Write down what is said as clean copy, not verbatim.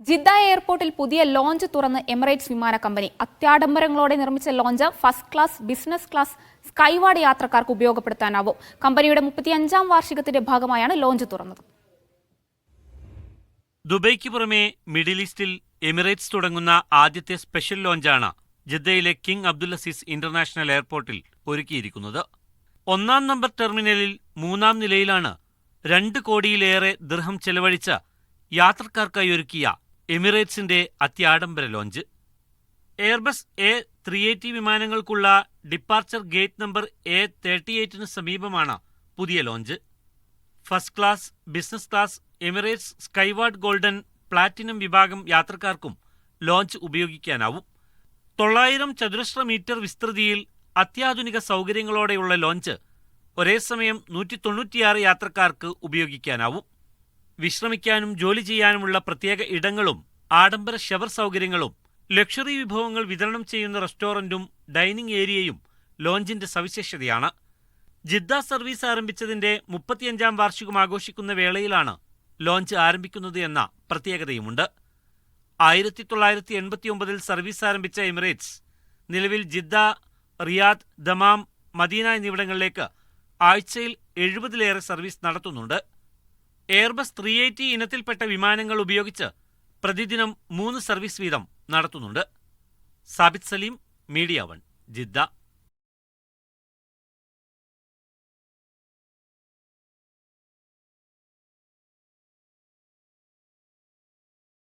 Jeddah എയർപോർട്ടിൽ പുതിയ launch തുറന്ന് എമിറേറ്റ്സ് വിമാന കമ്പനി. അത്യാഡംബരങ്ങളോടെ നിർമ്മിച്ച lounge first class, business class, Skyward യാത്രക്കാർക്ക് ഉപയോഗപ്പെടുത്താനാവും. കമ്പനിയുടെ 35ാം വാർഷികത്തിന്റെ ഭാഗമായാണ് ലോഞ്ച് തുറന്നത്. ദുബൈക്ക് പുറമെ മിഡിൽ ഈസ്റ്റിൽ എമിറേറ്റ്സ് തുടങ്ങുന്ന ആദ്യത്തെ സ്പെഷ്യൽ ലോഞ്ചാണ് ജിദ്ദയിലെ കിങ് അബ്ദുൽ അസീസ് ഇന്റർനാഷണൽ എയർപോർട്ടിൽ ഒരുക്കിയിരിക്കുന്നത്. 1-ാം നമ്പർ ടെർമിനലിൽ 3-ാം നിലയിലാണ് 2 കോടിയിലേറെ ദിർഹം ചെലവഴിച്ച യാത്രക്കാർക്കായി ഒരുക്കിയ എമിറേറ്റ്സിന്റെ അത്യാഡംബര ലോഞ്ച്. എയർബസ് A380 വിമാനങ്ങൾക്കുള്ള ഡിപ്പാർച്ചർ ഗേറ്റ് നമ്പർ A38 സമീപമാണ് പുതിയ lounge. First class, business class, Emirates Skyward golden, platinum വിഭാഗം യാത്രക്കാർക്കും ലോഞ്ച് ഉപയോഗിക്കാനാവും. 900 ചതുരശ്ര മീറ്റർ വിസ്തൃതിയിൽ അത്യാധുനിക സൗകര്യങ്ങളോടെയുള്ള ലോഞ്ച് ഒരേ സമയം 196 യാത്രക്കാർക്ക് ഉപയോഗിക്കാനാവും. വിശ്രമിക്കാനും ജോലി ചെയ്യാനുമുള്ള പ്രത്യേക ഇടങ്ങളും ആഡംബര ഷവർ സൗകര്യങ്ങളും ലക്ഷറി വിഭവങ്ങൾ വിതരണം ചെയ്യുന്ന റെസ്റ്റോറന്റും ഡൈനിങ് ഏരിയയും ലോഞ്ചിന്റെ സവിശേഷതയാണ്. ജിദ്ദ സർവീസ് ആരംഭിച്ചതിന്റെ 35ാം വാർഷികം ആഘോഷിക്കുന്ന വേളയിലാണ് ലോഞ്ച് ആരംഭിക്കുന്നത് എന്ന പ്രത്യേകതയുമുണ്ട്. 1989 സർവീസ് ആരംഭിച്ച എമിറേറ്റ്സ് നിലവിൽ ജിദ്ദ, റിയാദ്, ദമാം, മദീന എന്നിവിടങ്ങളിലേക്ക് ആഴ്ചയിൽ 70-ലേറെ സർവീസ് നടത്തുന്നുണ്ട്. എയർബസ് 380 ഇനത്തിൽപ്പെട്ട വിമാനങ്ങൾ ഉപയോഗിച്ച് പ്രതിദിനം 3 സർവീസ് വീതം നടത്തുന്നുണ്ട്. Sabith Saleem, media 1, Jeddah.